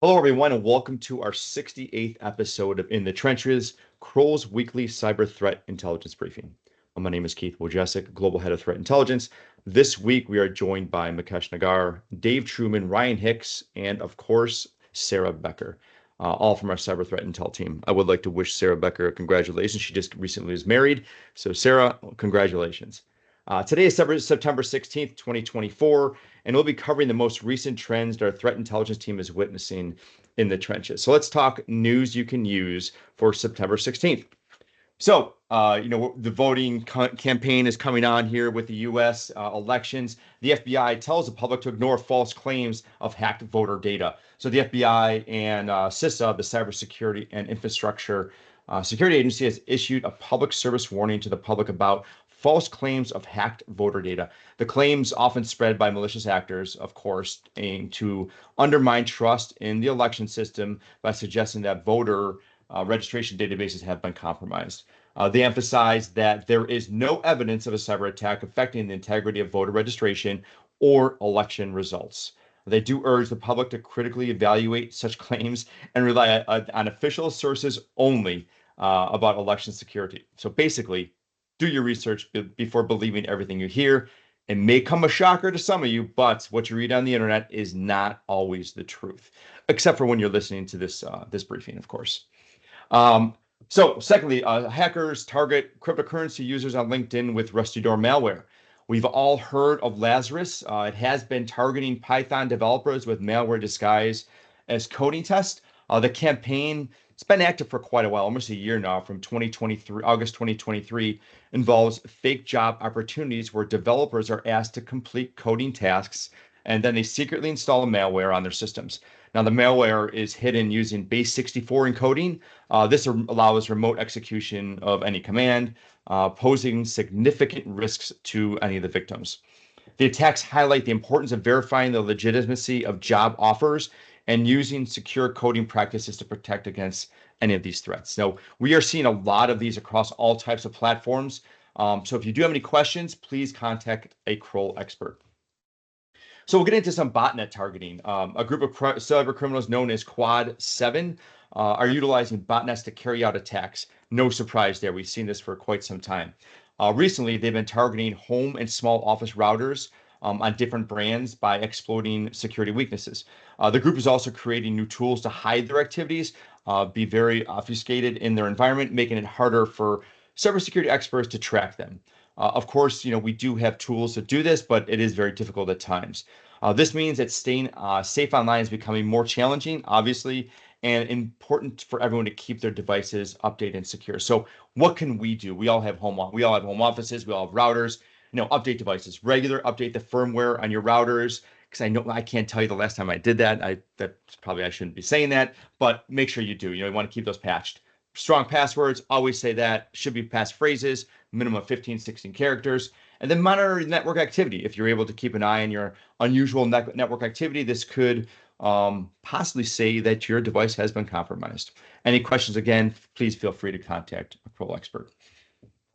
Hello, everyone, and welcome to our 68th episode of In the Trenches, Kroll's weekly cyber threat intelligence briefing. My name is Keith Wojcicki, Global Head of Threat Intelligence. This week, we are joined by Mukesh Nagar, Dave Truman, Ryan Hicks, and of course, Sarah Becker, all from our cyber threat intel team. I would like to wish Sarah Becker congratulations. She just recently was married. So, Sarah, congratulations. Today is September 16th, 2024, and we'll be covering the most recent trends that our threat intelligence team is witnessing in the trenches. So let's talk news you can use for September 16th. So, the voting campaign is coming on here with the U.S. Elections. The FBI tells the public to ignore false claims of hacked voter data. So the FBI and CISA, the Cybersecurity and Infrastructure Security Agency, has issued a public service warning to the public about false claims of hacked voter data. The claims, often spread by malicious actors, of course, aim to undermine trust in the election system by suggesting that voter registration databases have been compromised. They emphasize that there is no evidence of a cyber attack affecting the integrity of voter registration or election results. They do urge the public to critically evaluate such claims and rely on official sources only about election security. So basically, do your research before believing everything you hear. It may come a shocker to some of you, but what you read on the internet is not always the truth, except for when you're listening to this briefing, of course. Secondly, hackers target cryptocurrency users on LinkedIn with rusty door malware. We've all heard of Lazarus. It has been targeting Python developers with malware disguised as coding tests. The campaign, it's been active for quite a while, almost a year now, from August 2023, involves fake job opportunities where developers are asked to complete coding tasks, and then they secretly install malware on their systems. Now, the malware is hidden using base-64 encoding. This allows remote execution of any command, posing significant risks to any of the victims. The attacks highlight the importance of verifying the legitimacy of job offers and using secure coding practices to protect against any of these threats. Now, we are seeing a lot of these across all types of platforms. So if you do have any questions, please contact a Kroll expert. So we'll get into some botnet targeting. A group of cyber criminals known as Quad 7 are utilizing botnets to carry out attacks. No surprise there. We've seen this for quite some time. Recently, they've been targeting home and small office routers on different brands by exploiting security weaknesses. The group is also creating new tools to hide their activities, be very obfuscated in their environment, making it harder for cybersecurity experts to track them. Of course, we do have tools to do this, but it is very difficult at times. This means that staying safe online is becoming more challenging, obviously, and important for everyone to keep their devices updated and secure. So what can we do? We all have home offices, we all have routers. Update devices, update the firmware on your routers, because I know I can't tell you the last time I did that. I shouldn't be saying that, but make sure you do. You want to keep those patched. Strong passwords, always say that. Should be passphrases, minimum of 15, 16 characters. And then monitor network activity. If you're able to keep an eye on your unusual network activity, this could possibly say that your device has been compromised. Any questions, again, please feel free to contact a Kroll expert.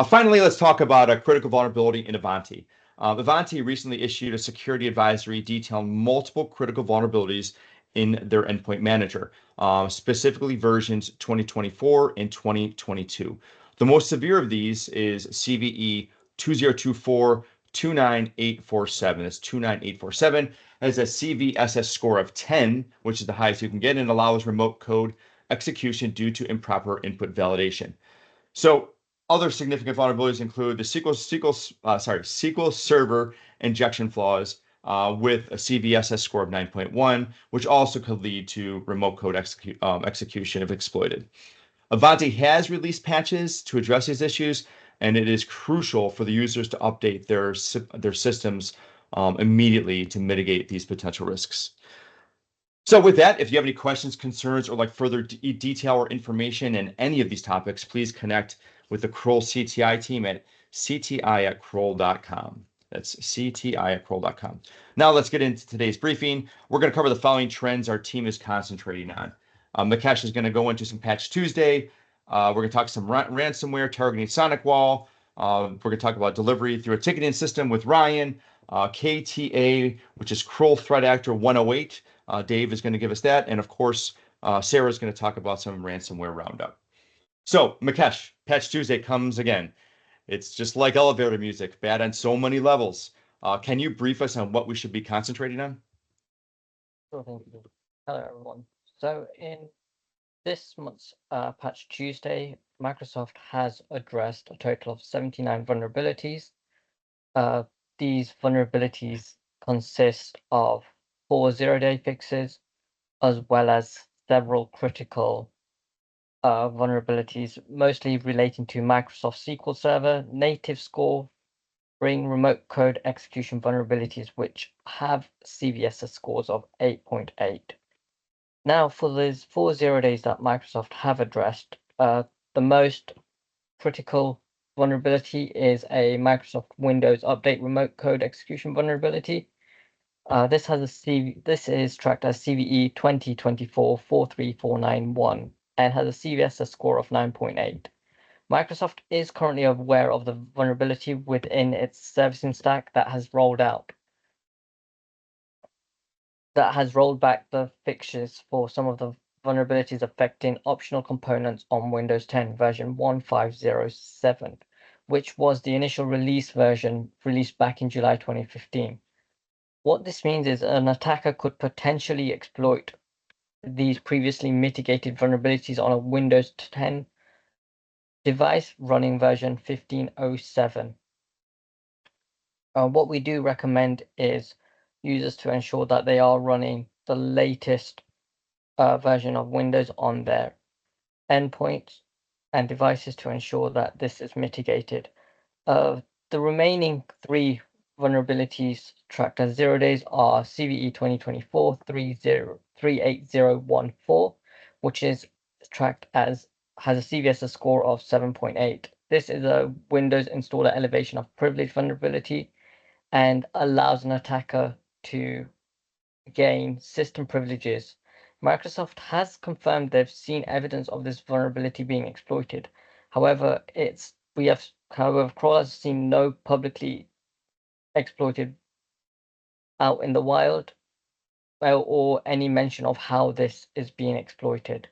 Finally, let's talk about a critical vulnerability in Ivanti. Ivanti recently issued a security advisory detailing multiple critical vulnerabilities in their endpoint manager, specifically versions 2024 and 2022. The most severe of these is CVE 2024 29847. That's 29847. Has a CVSS score of 10, which is the highest you can get, and allows remote code execution due to improper input validation. So other significant vulnerabilities include the SQL Server injection flaws with a CVSS score of 9.1, which also could lead to remote code execution if exploited. Ivanti has released patches to address these issues, and it is crucial for the users to update their systems immediately to mitigate these potential risks. So with that, if you have any questions, concerns, or like further detail or information in any of these topics, please connect with the Kroll CTI team at cti@kroll.com. That's cti@kroll.com. Now let's get into today's briefing. We're going to cover the following trends our team is concentrating on. Mukesh is going to go into some Patch Tuesday. We're going to talk some ransomware targeting SonicWall. We're going to talk about delivery through a ticketing system with Ryan. KTA, which is Kroll Threat Actor 108. Dave is going to give us that. And of course, Sarah's going to talk about some ransomware roundup. So, Mukesh, Patch Tuesday comes again. It's just like elevator music, bad on so many levels. Can you brief us on what we should be concentrating on? Sure thing. Hello, everyone. So in this month's Patch Tuesday, Microsoft has addressed a total of 79 vulnerabilities. These vulnerabilities consist of 4 zero-day fixes, as well as several critical vulnerabilities, mostly relating to Microsoft SQL Server, native score, remote code execution vulnerabilities, which have CVSS scores of 8.8. Now, for those 4 zero-days that Microsoft have addressed, the most critical vulnerability is a Microsoft Windows Update remote code execution vulnerability. This is tracked as CVE 2024-43491 and has a CVSS score of 9.8. Microsoft is currently aware of the vulnerability within its servicing stack that has rolled back the fixes for some of the vulnerabilities affecting optional components on Windows 10 version 1507, which was the initial release version released back in July 2015. What this means is an attacker could potentially exploit these previously mitigated vulnerabilities on a Windows 10 device running version 1507. What we do recommend is users to ensure that they are running the latest version of Windows on their endpoints and devices to ensure that this is mitigated. The remaining 3 vulnerabilities tracked as 0 days are CVE 2024-38014, which is tracked as has a CVSS score of 7.8. This is a Windows installer elevation of privilege vulnerability and allows an attacker to gain system privileges. Microsoft has confirmed they've seen evidence of this vulnerability being exploited. However, crawlers have seen no publicly exploited out in the wild or any mention of how this is being exploited.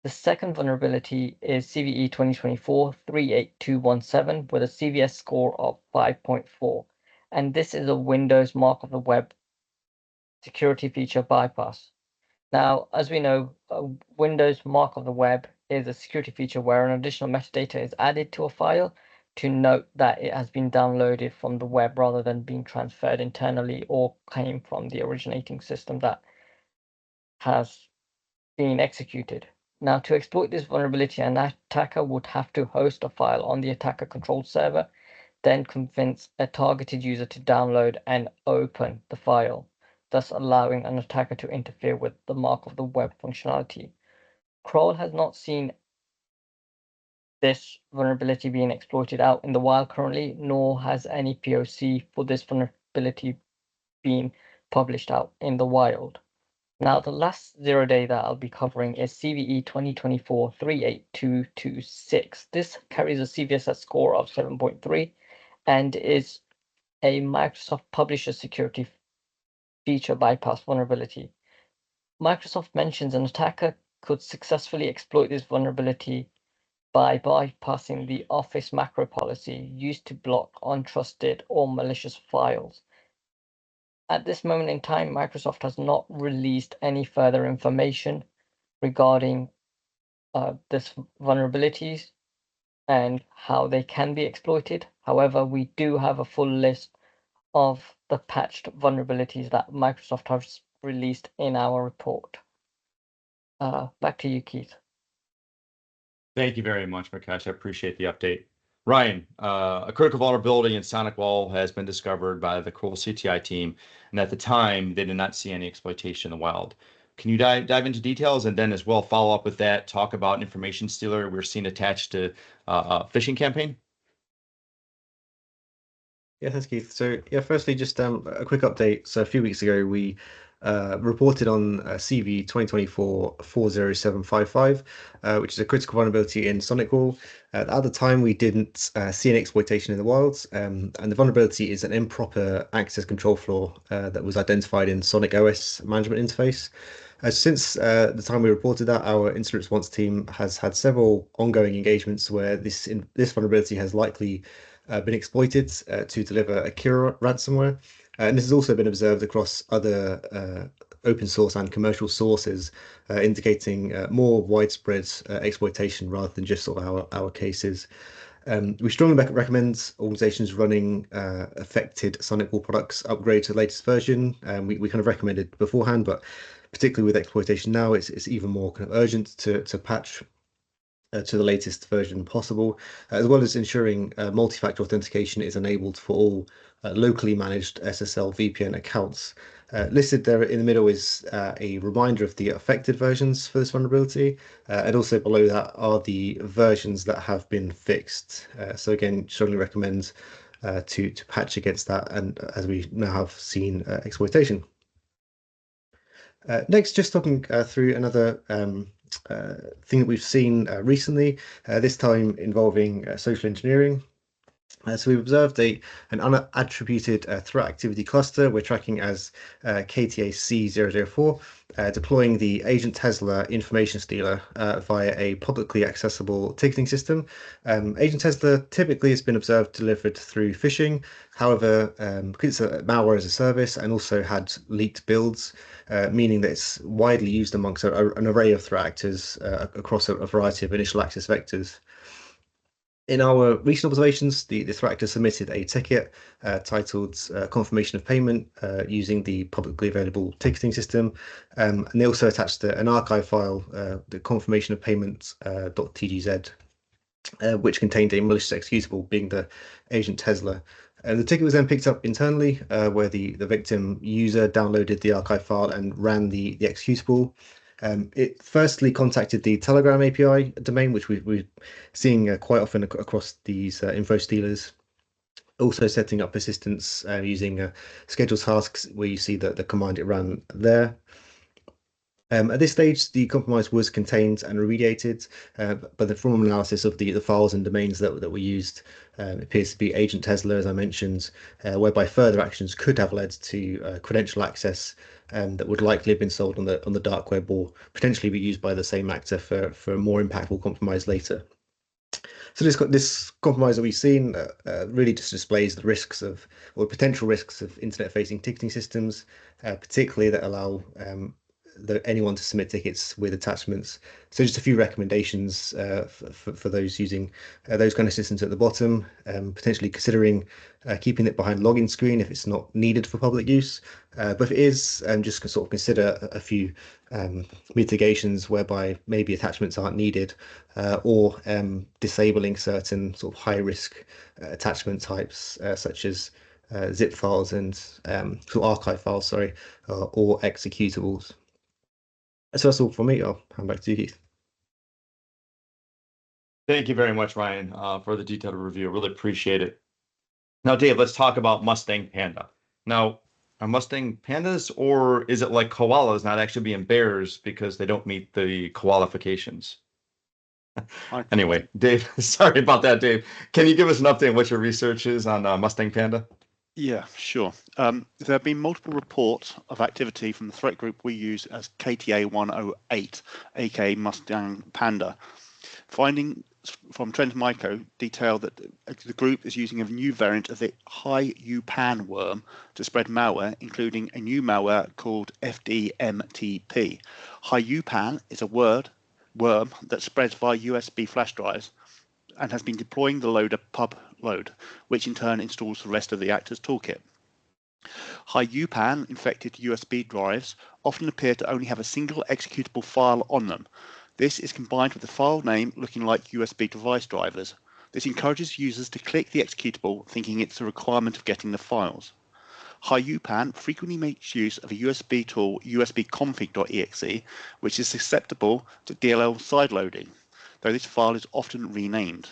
The second vulnerability is CVE 2024-38217 with a CVS score of 5.4, and this is a Windows mark of the web security feature bypass. Now, as we know, Windows mark of the web is a security feature where an additional metadata is added to a file to note that it has been downloaded from the web rather than being transferred internally or came from the originating system that has been executed. Now, to exploit this vulnerability, an attacker would have to host a file on the attacker control server, then convince a targeted user to download and open the file, thus allowing an attacker to interfere with the mark of the web functionality. Kroll has not seen this vulnerability being exploited out in the wild currently, nor has any POC for this vulnerability been published out in the wild. Now, the last 0 day that I'll be covering is CVE 2024-38226. This carries a CVSS score of 7.3 and is a Microsoft Publisher Security feature bypass vulnerability. Microsoft mentions an attacker could successfully exploit this vulnerability by bypassing the Office macro policy used to block untrusted or malicious files. At this moment in time, Microsoft has not released any further information regarding this vulnerabilities and how they can be exploited. However, we do have a full list of the patched vulnerabilities that Microsoft has released in our report. Back to you, Keith. Thank you very much, Mukesh. I appreciate the update. Ryan, a critical vulnerability in SonicWall has been discovered by the Cool CTI team, and at the time, they did not see any exploitation in the wild. Can you dive into details and then as well follow up with that, talk about an information stealer we're seeing attached to a phishing campaign? Yeah, thanks, Keith. So yeah, firstly, just a quick update. So a few weeks ago, we reported on CV 2024-40755, which is a critical vulnerability in SonicWall. At the time, we didn't see any exploitation in the wild, and the vulnerability is an improper access control flaw that was identified in Sonic OS management interface. Since the time we reported that, our incident response team has had several ongoing engagements where this vulnerability has likely been exploited to deliver Akira ransomware. And this has also been observed across other open source and commercial sources, indicating more widespread exploitation rather than just sort of our cases. We strongly recommend organizations running affected SonicWall products upgrade to the latest version. We kind of recommended beforehand, but particularly with exploitation now, it's even more kind of urgent to patch to the latest version possible, as well as ensuring multi-factor authentication is enabled for all locally managed SSL VPN accounts. Listed there in the middle is a reminder of the affected versions for this vulnerability, and also below that are the versions that have been fixed. So again, strongly recommend to patch against that, and as we now have seen exploitation. Next, just talking through another thing that we've seen recently, this time involving social engineering. So we've observed an unattributed threat activity cluster we're tracking as KTA-C004, deploying the AGENTTESLA information stealer via a publicly accessible ticketing system. AGENTTESLA typically has been observed delivered through phishing. However, because it's a malware as a service and also had leaked builds, meaning that it's widely used amongst an array of threat actors across a variety of initial access vectors. In our recent observations, the threat actor submitted a ticket titled confirmation of payment using the publicly available ticketing system. And they also attached an archive file, the confirmation of payment .tgz, which contained a malicious executable, being the AGENTTESLA. The ticket was then picked up internally, where the victim user downloaded the archive file and ran the executable. It firstly contacted the Telegram API domain, which we're seeing quite often across these info stealers. Also setting up persistence using schedule tasks, where you see that the command it ran there. At this stage, the compromise was contained and remediated, but from an analysis of the files and domains that were used, it appears to be AGENTTESLA, as I mentioned, whereby further actions could have led to credential access that would likely have been sold on the dark web or potentially be used by the same actor for a more impactful compromise later. So this compromise that we've seen really just displays the risks of, or potential risks of internet-facing ticketing systems, particularly that allow anyone to submit tickets with attachments. So just a few recommendations for those using those kind of systems at the bottom, potentially considering keeping it behind login screen if it's not needed for public use. But if it is, just sort of consider a few mitigations whereby maybe attachments aren't needed, or disabling certain sort of high risk attachment types, such as zip files and sort of archive files, sorry, or executables. So that's all from me. I'll hand back to you, Keith. Thank you very much, Ryan, for the detailed review. Really appreciate it. Now, Dave, let's talk about Mustang Panda. Now, are Mustang pandas, or is it like koalas not actually being bears because they don't meet the qualifications? Anyway, Dave, sorry about that, Dave. Can you give us an update on what your research is on Mustang Panda? Yeah, sure. There have been multiple reports of activity from the threat group we use as KTA-108, aka Mustang Panda. Findings from Trend Micro detail that the group is using a new variant of the high UPAN worm to spread malware, including a new malware called FDMTP. High UPAN is a worm that spreads via USB flash drives and has been deploying the loader pubload, which in turn installs the rest of the actor's toolkit. High UPAN infected USB drives often appear to only have a single executable file on them. This is combined with the file name looking like USB device drivers. This encourages users to click the executable thinking it's a requirement of getting the files. High UPAN frequently makes use of a USB tool usbconfig.exe, which is susceptible to DLL sideloading, though this file is often renamed.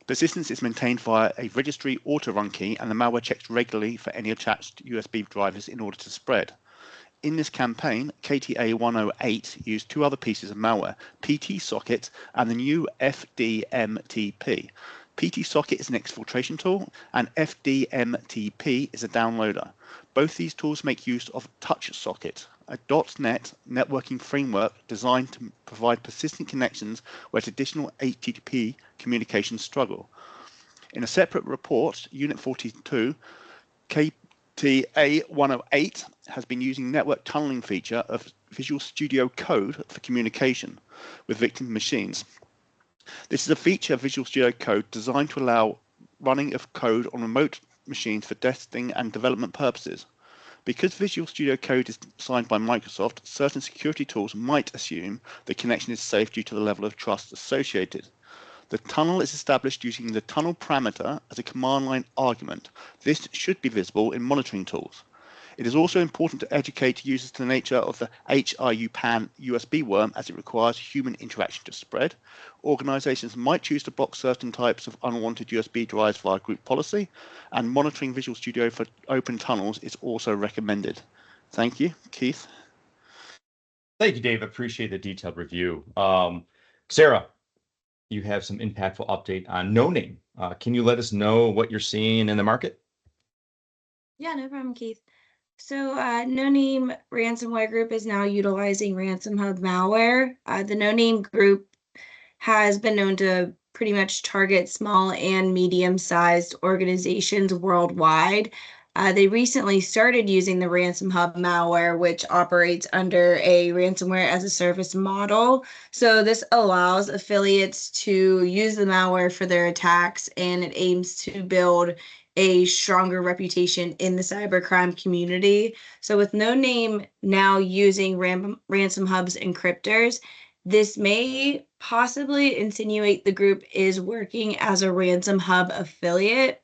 Persistence is maintained via a registry auto-run key, and the malware checks regularly for any attached USB drivers in order to spread. In this campaign, KTA 108 used two other pieces of malware, PT Socket and the new FDMTP. PT Socket is an exfiltration tool and FDMTP is a downloader. Both these tools make use of Touch Socket, a .NET networking framework designed to provide persistent connections where traditional HTTP communications struggle. In a separate report, Unit 42, KTA 108 has been using network tunneling feature of Visual Studio Code for communication with victim machines. This is a feature of Visual Studio Code designed to allow running of code on remote machines for testing and development purposes. Because Visual Studio Code is signed by Microsoft, certain security tools might assume the connection is safe due to the level of trust associated. The tunnel is established using the tunnel parameter as a command line argument. This should be visible in monitoring tools. It is also important to educate users to the nature of the HRUPAN USB worm as it requires human interaction to spread. Organizations might choose to block certain types of unwanted USB drives via group policy, and monitoring Visual Studio for open tunnels is also recommended. Thank you. Keith? Thank you, Dave. Appreciate the detailed review. Sarah, you have some impactful update on No Name. Can you let us know what you're seeing in the market? Yeah, no problem, Keith. So No Name Ransomware Group is now utilizing Ransom Hub malware. The No Name Group has been known to pretty much target small and medium-sized organizations worldwide. They recently started using the Ransom Hub malware, which operates under a ransomware as a service model. So this allows affiliates to use the malware for their attacks, and it aims to build a stronger reputation in the cybercrime community. So with No Name now using Ransom Hub's encryptors, this may possibly insinuate the group is working as a Ransom Hub affiliate.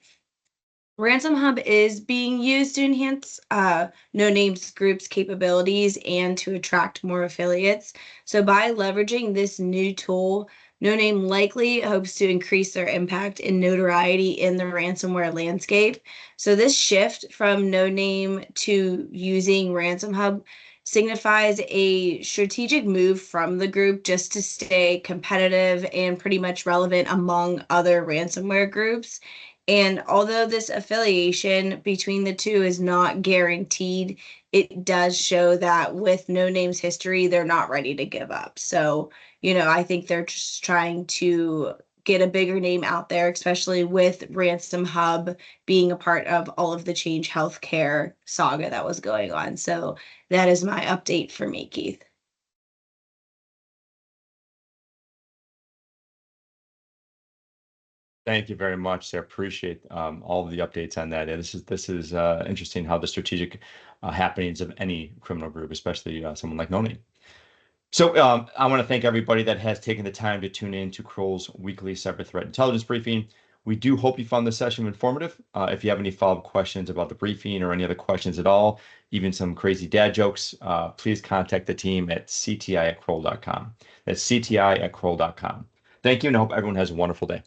Ransom Hub is being used to enhance No Name's group's capabilities and to attract more affiliates. So by leveraging this new tool, No Name likely hopes to increase their impact and notoriety in the ransomware landscape. So this shift from No Name to using Ransom Hub signifies a strategic move from the group just to stay competitive and pretty much relevant among other ransomware groups. And although this affiliation between the two is not guaranteed, it does show that with No Name's history, they're not ready to give up. So, I think they're just trying to get a bigger name out there, especially with Ransom Hub being a part of all of the Change Healthcare saga that was going on. So that is my update for me, Keith. Thank you very much, Sarah. Appreciate all of the updates on that. And this is interesting how the strategic happenings of any criminal group, especially someone like No Name. So I want to thank everybody that has taken the time to tune in to Kroll's weekly cyber threat intelligence briefing. We do hope you found this session informative. If you have any follow-up questions about the briefing or any other questions at all, even some crazy dad jokes, please contact the team at cti@kroll.com. That's cti@kroll.com. Thank you, and I hope everyone has a wonderful day.